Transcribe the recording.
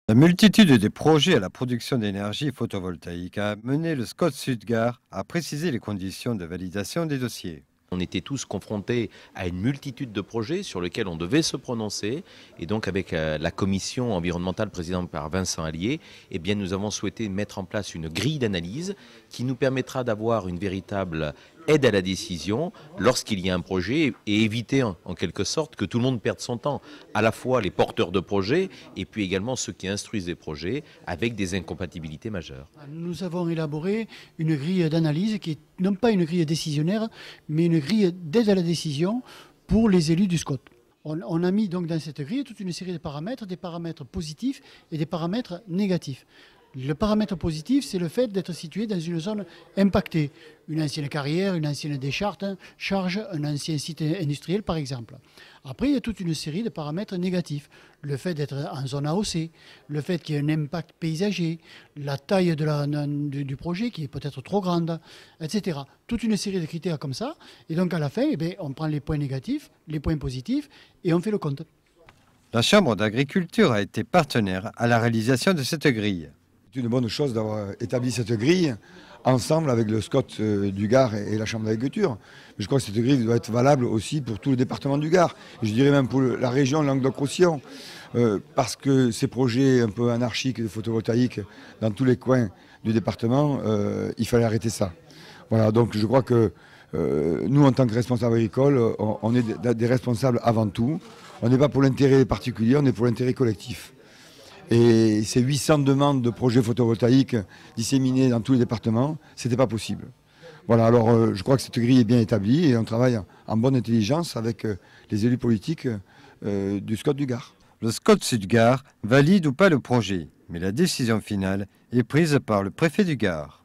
La multitude des projets à la production d'énergie photovoltaïque a mené le SCOT Sudgard à préciser les conditions de validation des dossiers. On était tous confrontés à une multitude de projets sur lesquels on devait se prononcer. Et donc avec la commission environnementale présidente par Vincent Allier, eh bien, nous avons souhaité mettre en place une grille d'analyse qui nous permettra d'avoir une véritable aide à la décision lorsqu'il y a un projet et éviter en quelque sorte que tout le monde perde son temps. À la fois les porteurs de projets et puis également ceux qui instruisent les projets avec des incompatibilités majeures. Nous avons élaboré une grille d'analyse qui est non pas une grille décisionnaire, mais une grille d'aide à la décision pour les élus du SCOT. On a mis donc dans cette grille toute une série de paramètres, des paramètres positifs et des paramètres négatifs. Le paramètre positif, c'est le fait d'être situé dans une zone impactée. Une ancienne carrière, une ancienne décharge, un ancien site industriel par exemple. Après, il y a toute une série de paramètres négatifs. Le fait d'être en zone AOC, le fait qu'il y ait un impact paysager, la taille du projet qui est peut-être trop grande, etc. Toute une série de critères comme ça. Et donc à la fin, on prend les points négatifs, les points positifs et on fait le compte. La Chambre d'agriculture a été partenaire à la réalisation de cette grille. C'est une bonne chose d'avoir établi cette grille ensemble avec le SCOT du Gard et la Chambre d'agriculture. Mais je crois que cette grille doit être valable aussi pour tout le département du Gard. Je dirais même pour la région Languedoc-Roussillon. Parce que ces projets un peu anarchiques de photovoltaïque dans tous les coins du département, il fallait arrêter ça. Voilà, donc je crois que nous, en tant que responsables agricoles, on est des responsables avant tout. On n'est pas pour l'intérêt particulier, on est pour l'intérêt collectif. Et ces 800 demandes de projets photovoltaïques disséminés dans tous les départements, ce n'était pas possible. Voilà, alors je crois que cette grille est bien établie et on travaille en bonne intelligence avec les élus politiques du SCOT du Gard. Le SCOT Sudgard valide ou pas le projet, mais la décision finale est prise par le préfet du Gard.